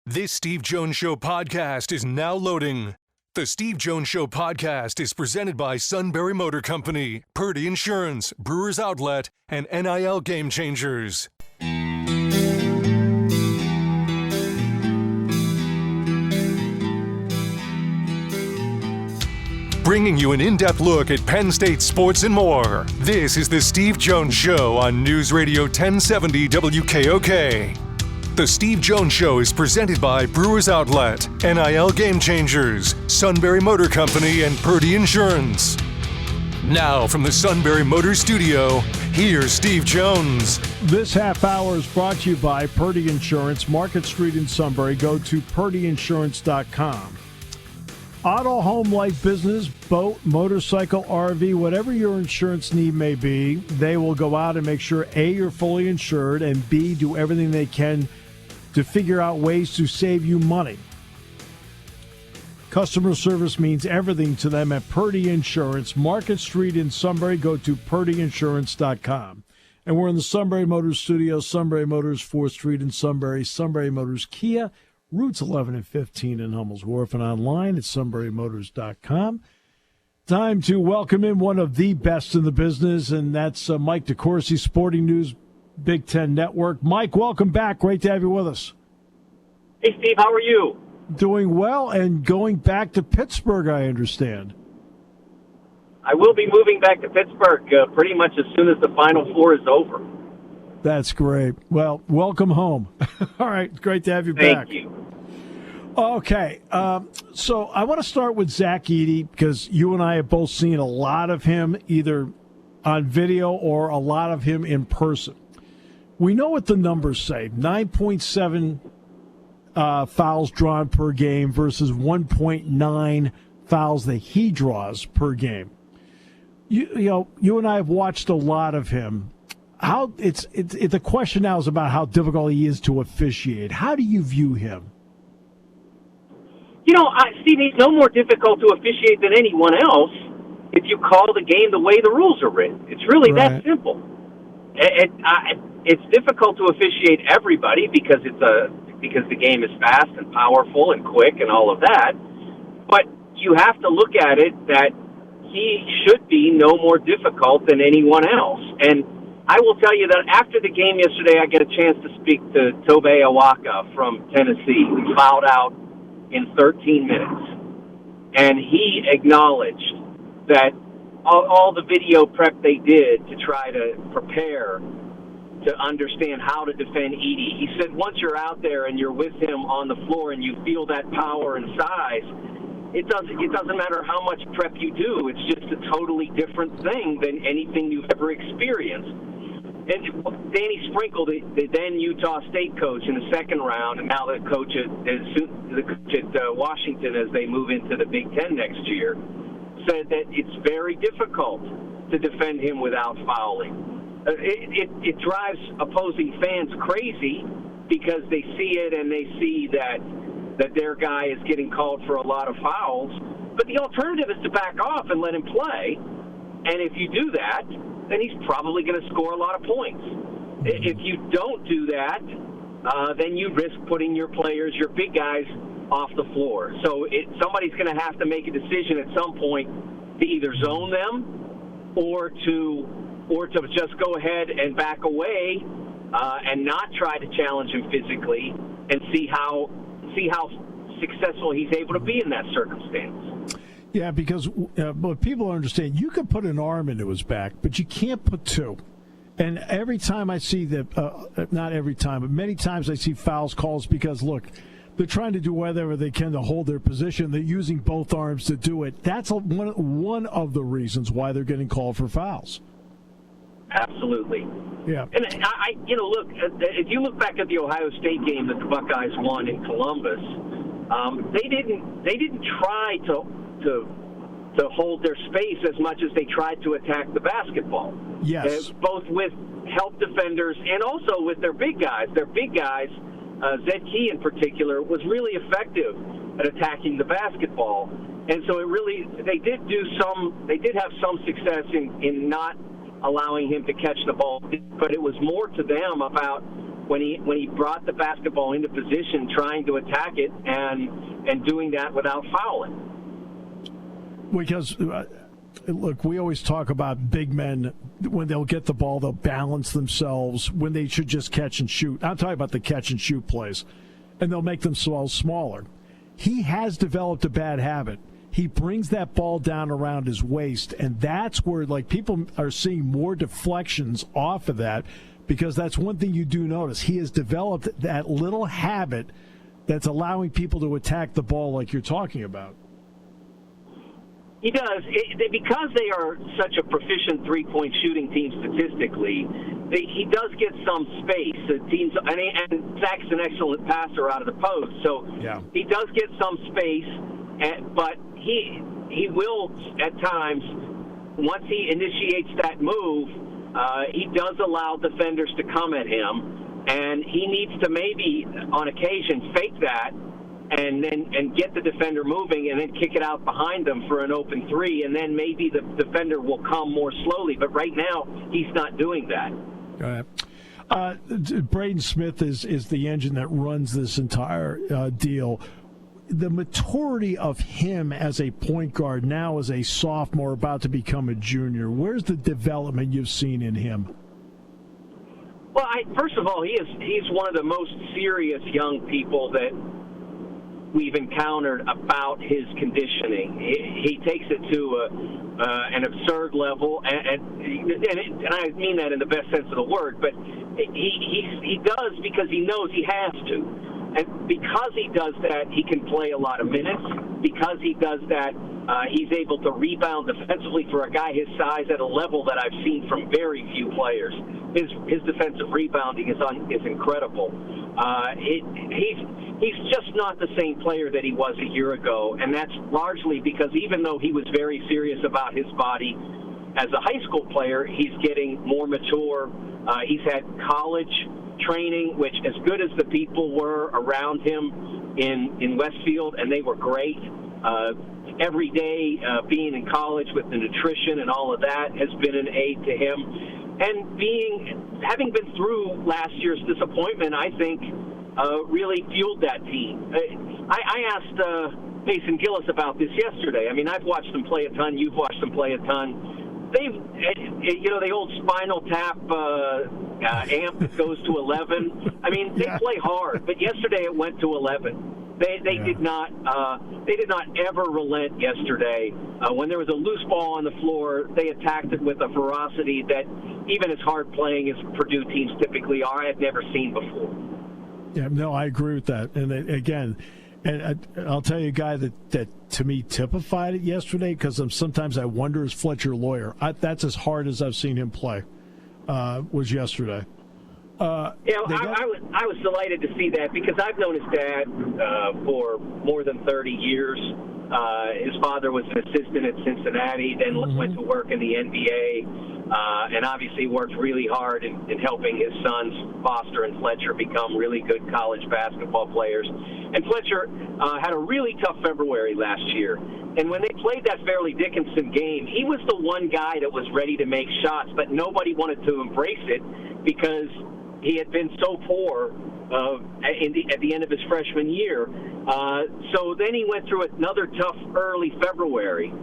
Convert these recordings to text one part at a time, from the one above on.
This Steve Jones Show podcast is now loading. The Steve Jones Show podcast is presented by Sunbury Motor Company, Purdue Insurance, Brewers Outlet, and NIL Game Changers. Bringing you an in-depth look at Penn State sports and more. This is the Steve Jones Show on News Radio 1070 WKOK. The Steve Jones Show is presented by Brewers Outlet, NIL Game Changers, Sunbury Motor Company, and Purdue Insurance. Now from the Sunbury Motor Studio, here's Steve Jones. This half hour is brought to you by Purdue Insurance, Market Street in Sunbury. Go to purdueinsurance.com. Auto, home, life, business, boat, motorcycle, RV, whatever your insurance need may be, they will go out and make sure, A, you're fully insured, and B, do everything they can to figure out ways to save you money. Customer service means everything to them at Purdue Insurance, Market Street in Sunbury. Go to purdueinsurance.com. And we're in the Sunbury Motors studio, Sunbury Motors, 4th Street in Sunbury, Sunbury Motors Kia, routes 11 and 15 in Hummel's Wharf, and online at sunburymotors.com. Time to welcome in one of the best in the business, and that's Mike DeCourcy, Sporting News, Big Ten Network. Mike, welcome back. Great to have you with us. Hey, Steve, how are you? Doing well, and going back to Pittsburgh, I understand. I will be moving back to Pittsburgh pretty much as soon as the Final Four is over. That's great. Well, welcome home. All right, great to have you back. Thank you. Okay, so I want to start with Zach Edey because you and I have both seen a lot of him either on video or a lot of him in person. We know what the numbers say, 9.7 fouls drawn per game versus 1.9 fouls that he draws per game. You and I have watched a lot of him. The question now is about how difficult he is to officiate. How do you view him? Steve, he's no more difficult to officiate than anyone else if you call the game the way the rules are written. It's really that simple. It's difficult to officiate everybody because the game is fast and powerful and quick and all of that. But you have to look at it that he should be no more difficult than anyone else. And I will tell you that after the game yesterday, I get a chance to speak to Tobey Awaka from Tennessee, who fouled out in 13 minutes. And he acknowledged that all the video prep they did to try to prepare to understand how to defend Edey. He said once you're out there and you're with him on the floor and you feel that power and size, it doesn't matter how much prep you do. It's just a totally different thing than anything you've ever experienced. And Danny Sprinkle, the then Utah State coach in the second round, and now the coach at Washington as they move into the Big Ten next year, said that it's very difficult to defend him without fouling. It drives opposing fans crazy because they see it and they see that their guy is getting called for a lot of fouls. But the alternative is to back off and let him play. And if you do that, then he's probably going to score a lot of points. If you don't do that, then you risk putting your players, your big guys, off the floor. So somebody's going to have to make a decision at some point to either zone them or to just go ahead and back away and not try to challenge him physically and see how successful he's able to be in that circumstance. Yeah, because what people understand, you can put an arm into his back, but you can't put two. And every time I see that, not every time, but many times I see fouls calls because, look, they're trying to do whatever they can to hold their position. They're using both arms to do it. That's one of the reasons why they're getting called for fouls. Absolutely. Yeah. And look, if you look back at the Ohio State game that the Buckeyes won in Columbus, they didn't try to hold their space as much as they tried to attack the basketball. Yes. Both with help defenders and also with their big guys. Their big guys, Zed Key in particular, was really effective at attacking the basketball. And so they did have some success in not allowing him to catch the ball, but it was more to them about when he brought the basketball into position, trying to attack it and doing that without fouling. Because, look, we always talk about big men, when they'll get the ball, they'll balance themselves when they should just catch and shoot. I'm talking about the catch and shoot plays, and they'll make themselves smaller. He has developed a bad habit. He brings that ball down around his waist, and that's where, like, people are seeing more deflections off of that, because that's one thing you do notice. He has developed that little habit that's allowing people to attack the ball like you're talking about. He does. Because they are such a proficient three-point shooting team statistically, he does get some space. And Zach's an excellent passer out of the post, so he does get some space, but he will, at times, once he initiates that move, he does allow defenders to come at him, and he needs to maybe, on occasion, fake that and get the defender moving and then kick it out behind them for an open three, and then maybe the defender will come more slowly. But right now, he's not doing that. All right. Braeden Smith is the engine that runs this entire deal. The maturity of him as a point guard now as a sophomore about to become a junior, where's the development you've seen in him? Well, first of all, he's one of the most serious young people that we've encountered about his conditioning. He takes it to an absurd level, and I mean that in the best sense of the word, but he does because he knows he has to. And because he does that, he can play a lot of minutes. Because he does that, he's able to rebound defensively for a guy his size at a level that I've seen from very few players. His defensive rebounding is incredible. He's just not the same player that he was a year ago, and that's largely because even though he was very serious about his body as a high school player, he's getting more mature. He's had college training, which, as good as the people were around him in Westfield, and they were great, every day being in college with the nutrition and all of that has been an aid to him. And having been through last year's disappointment, I think really fueled that team. I asked Mason Gillis about this yesterday. I mean, I've watched them play a ton. You've watched them play a ton. The old spinal tap amp goes to 11. I mean, they play hard, but yesterday it went to 11. They did not ever relent yesterday. When there was a loose ball on the floor, they attacked it with a ferocity that even as hard playing as Purdue teams typically are, I had never seen before. Yeah, no, I agree with that. And again, I'll tell you a guy that to me typified it yesterday, because sometimes I wonder, is Fletcher Loyer. That's as hard as I've seen him play, was yesterday. I was delighted to see that, because I've known his dad for more than 30 years. His father was an assistant at Cincinnati, then went to work in the NBA, and obviously worked really hard in helping his sons, Foster and Fletcher, become really good college basketball players. And Fletcher had a really tough February last year. And when they played that Fairleigh Dickinson game, he was the one guy that was ready to make shots, but nobody wanted to embrace it because he had been so poor at the end of his freshman year. So then he went through another tough early February,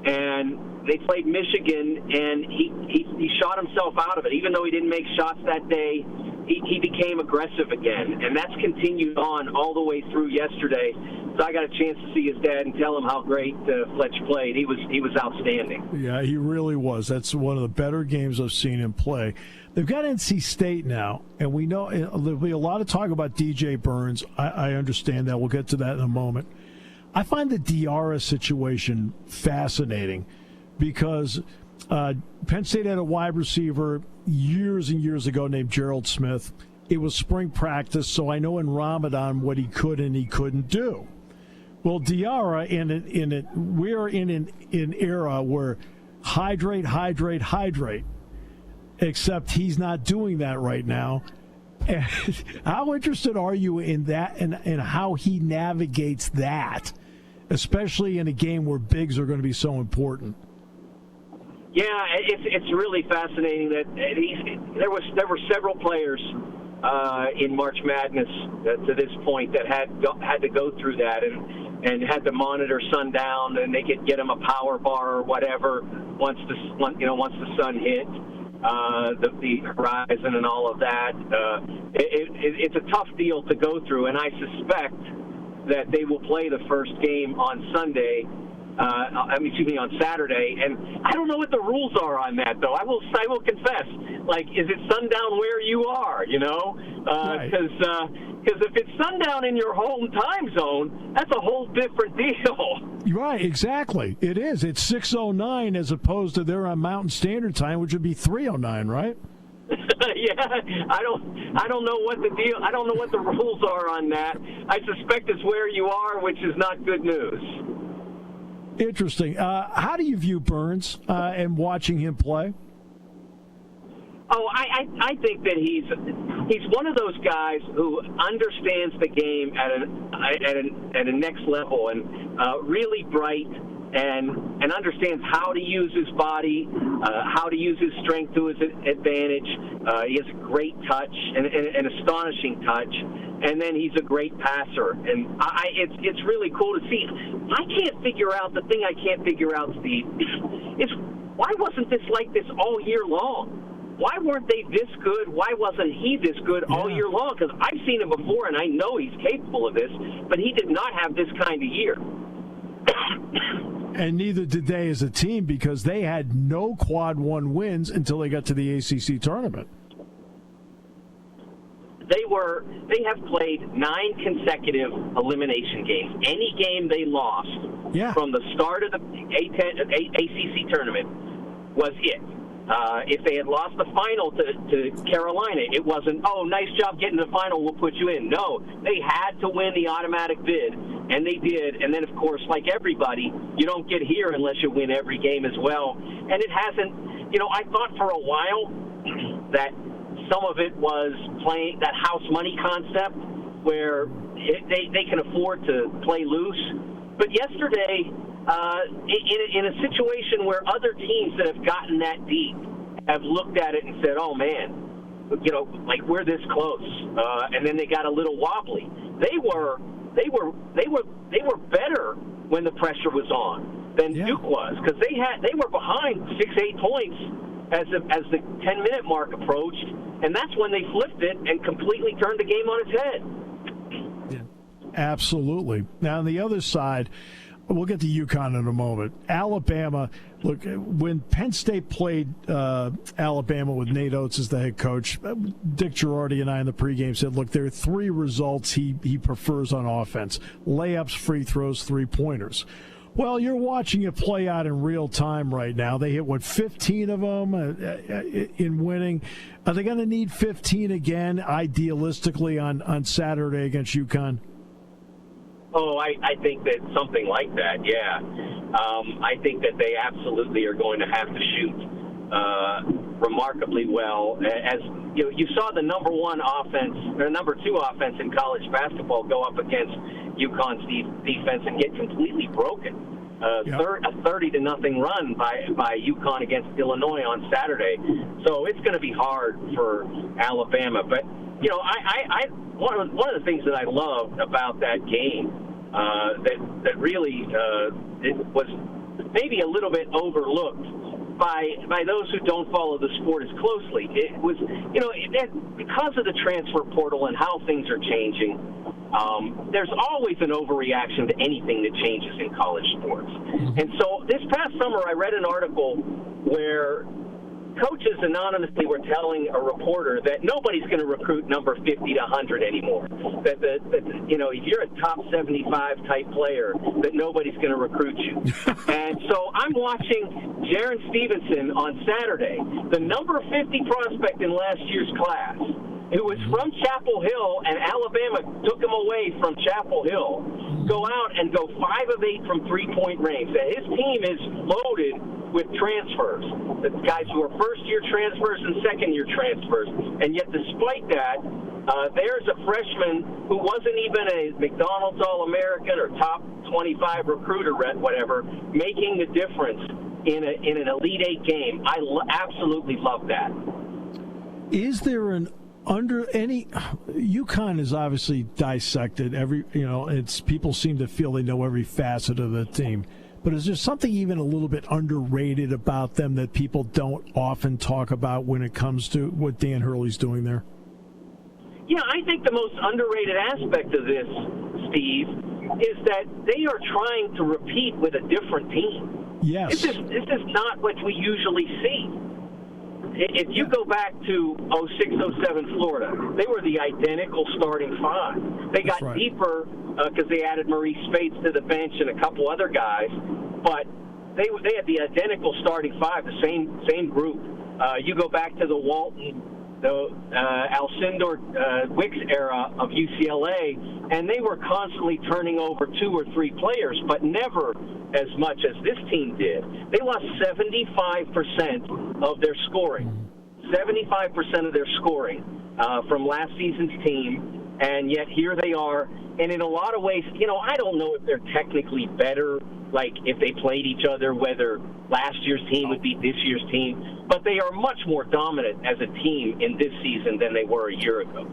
and they played Michigan, and he shot himself out of it. Even though he didn't make shots that day, he became aggressive again, and that's continued on all the way through yesterday. So I got a chance to see his dad and tell him how great Fletch played. He was outstanding. Yeah, he really was. That's one of the better games I've seen him play. They've got NC State now, and we know there'll be a lot of talk about DJ Burns. I understand that. We'll get to that in a moment. I find the Diarra situation fascinating because Penn State had a wide receiver years and years ago named Gerald Smith. It was spring practice, so I know in Ramadan what he could and he couldn't do. Well, Diarra, we're in an era where hydrate, except he's not doing that right now. And how interested are you in that and how he navigates that, especially in a game where bigs are going to be so important? Yeah, it's really fascinating that there were several players in March Madness to this point that had to go through that and had to monitor sundown, and they could get them a power bar or whatever once the sun hit the horizon and all of that. It's a tough deal to go through, and I suspect that they will play the first game on Sunday. On Saturday, and I don't know what the rules are on that, though. I will confess, like, is it sundown where you are? Because if it's sundown in your home time zone, that's a whole different deal. Right, exactly. It is. It's 6:09 as opposed to they're on Mountain Standard Time, which would be 3:09, right? Yeah, I don't know what the deal. I don't know what the rules are on that. I suspect it's where you are, which is not good news. Interesting. How do you view Burns and watching him play? Oh, I think that he's one of those guys who understands the game at a next level, and really bright, and understands how to use his body, how to use his strength to his advantage. He has a great touch, an astonishing touch, and then he's a great passer. And it's really cool to see. The thing I can't figure out, Steve, is why wasn't this like this all year long? Why weren't they this good? Why wasn't he this good all year long? Because I've seen him before, and I know he's capable of this, but he did not have this kind of year. And neither did they as a team, because they had no quad one wins until they got to the ACC tournament. They have played 9 consecutive elimination games. Any game they lost from the start of the ACC tournament was it. If they had lost the final to Carolina, it wasn't, oh, nice job getting to the final, we'll put you in. No, they had to win the automatic bid, and they did. And then, of course, like everybody, you don't get here unless you win every game as well. And it hasn't, I thought for a while that some of it was playing that house money concept where they can afford to play loose. But yesterday, in a situation where other teams that have gotten that deep have looked at it and said, oh, man, like we're this close. And then they got a little wobbly. They were better when the pressure was on than Duke was, because they were behind 6-8 points as the 10-minute mark approached, and that's when they flipped it and completely turned the game on its head. Yeah, absolutely. Now, on the other side, we'll get to UConn in a moment. Alabama, look, when Penn State played Alabama with Nate Oates as the head coach, Dick Girardi and I in the pregame said, look, there are 3 results he prefers on offense: layups, free throws, three-pointers. Well, you're watching it play out in real time right now. They hit, 15 of them in winning. Are they going to need 15 again, idealistically, on Saturday against UConn? Oh, I think that something like that, yeah. I think that they absolutely are going to have to shoot remarkably well. As you saw the number 2 offense in college basketball go up against UConn's defense and get completely broken. A 30-0 run by UConn against Illinois on Saturday. So it's going to be hard for Alabama. But one of the things that I loved about that game that really it was maybe a little bit overlooked by those who don't follow the sport as closely. It was, because of the transfer portal and how things are changing, there's always an overreaction to anything that changes in college sports. And so this past summer, I read an article where coaches anonymously were telling a reporter that nobody's going to recruit number 50 to 100 anymore. That if you're a top 75 type player, that nobody's going to recruit you. And so I'm watching Jaron Stevenson on Saturday, the number 50 prospect in last year's class, who was from Chapel Hill, and Alabama took him away from Chapel Hill, go out and go 5 of 8 from three-point range. His team is loaded with transfers, the guys who are first-year transfers and second-year transfers. And yet, despite that, there's a freshman who wasn't even a McDonald's All-American or top 25 recruiter, whatever, making the difference in an Elite Eight game. I absolutely love that. Is there an UConn is obviously dissected. People seem to feel they know every facet of the team. But is there something even a little bit underrated about them that people don't often talk about when it comes to what Dan Hurley's doing there? Yeah, I think the most underrated aspect of this, Steve, is that they are trying to repeat with a different team. Yes. This is not what we usually see. If you go back to 06-07 Florida, they were the identical starting five. They got deeper because they added Maurice Spates to the bench and a couple other guys, but they had the identical starting five, the same group. You go back to the Walton, the Alcindor Wicks era of UCLA, and they were constantly turning over 2 or 3 players, but never as much as this team did. They lost 75% of their scoring. 75% of their scoring from last season's team, and yet here they are. And in a lot of ways, I don't know if they're technically better, like if they played each other, whether last year's team would beat this year's team, but they are much more dominant as a team in this season than they were a year ago.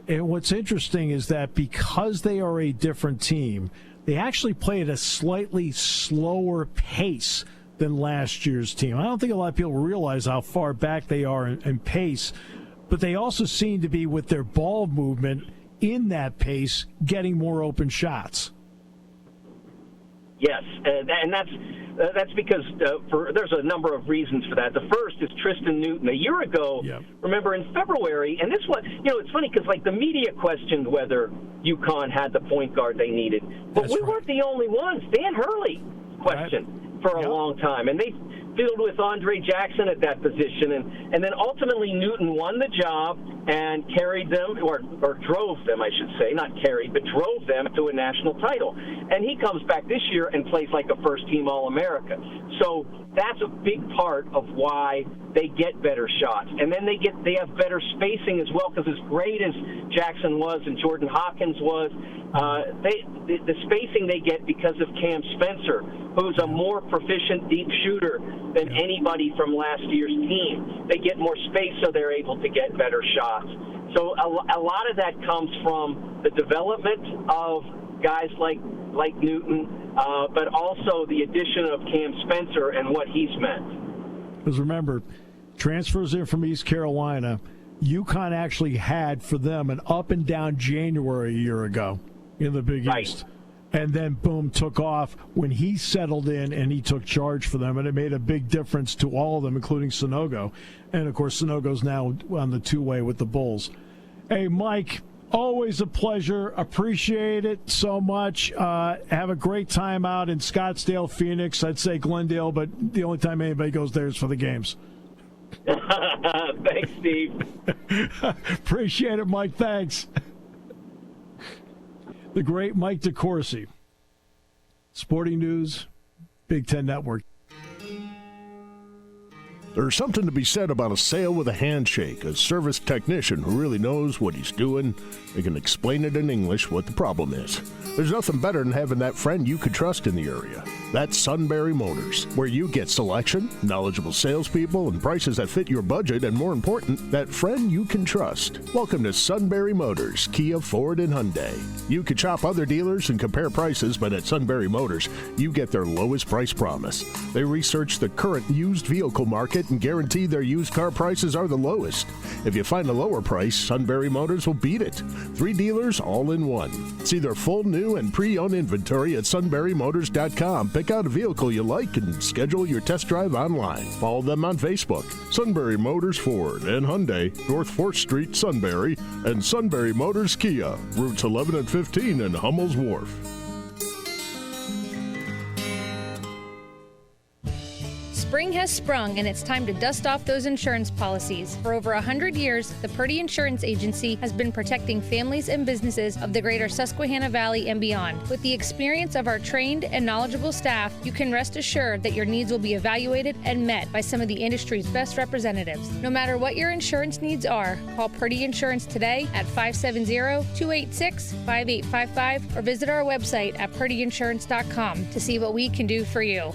And what's interesting is that because they are a different team, they actually play at a slightly slower pace than last year's team. I don't think a lot of people realize how far back they are in pace, but they also seem to be, with their ball movement in that pace, getting more open shots. Yes, and that's because there's a number of reasons for that. The first is Tristan Newton. A year ago, remember in February, and this was, it's funny because the media questioned whether UConn had the point guard they needed, but we weren't the only ones. Dan Hurley questioned for a long time, and they fiddled with Andre Jackson at that position, and then ultimately Newton won the job and carried them, or drove them, I should say, not carried, but drove them to a national title. And he comes back this year and plays like a first-team All-America. So that's a big part of why they get better shots. And then they have better spacing as well, because as great as Jackson was and Jordan Hawkins was, the spacing they get because of Cam Spencer, who's a more proficient deep shooter than anybody from last year's team. They get more space, so they're able to get better shots. So a lot of that comes from the development of guys like Newton, but also the addition of Cam Spencer and what he's meant. Because remember, transfers in from East Carolina, UConn actually had for them an up and down January a year ago in the Big East. And then, boom, took off when he settled in and he took charge for them. And it made a big difference to all of them, including Sonogo. And, of course, Sonogo's now on the two-way with the Bulls. Hey, Mike, always a pleasure. Appreciate it so much. Have a great time out in Scottsdale, Phoenix. I'd say Glendale, but the only time anybody goes there is for the games. Thanks, Steve. Appreciate it, Mike. Thanks. The great Mike DeCourcy. Sporting News, Big Ten Network. There's something to be said about a sale with a handshake, a service technician who really knows what he's doing. They can explain it in English what the problem is. There's nothing better than having that friend you could trust in the area. That's Sunbury Motors, where you get selection, knowledgeable salespeople, and prices that fit your budget, and more important, that friend you can trust. Welcome to Sunbury Motors, Kia, Ford, and Hyundai. You could shop other dealers and compare prices, but at Sunbury Motors, you get their lowest price promise. They research the current used vehicle market and guarantee their used car prices are the lowest. If you find a lower price, Sunbury Motors will beat it. 3 dealers all in one. See their full new and pre-owned inventory at sunburymotors.com. Pick out a vehicle you like and schedule your test drive online. Follow them on Facebook. Sunbury Motors Ford and Hyundai, North 4th Street, Sunbury, and Sunbury Motors Kia, routes 11 and 15 in Hummel's Wharf. Spring has sprung, and it's time to dust off those insurance policies. For over 100 years, the Purdue Insurance Agency has been protecting families and businesses of the greater Susquehanna Valley and beyond. With the experience of our trained and knowledgeable staff, you can rest assured that your needs will be evaluated and met by some of the industry's best representatives. No matter what your insurance needs are, call Purdue Insurance today at 570-286-5855 or visit our website at purdueinsurance.com to see what we can do for you.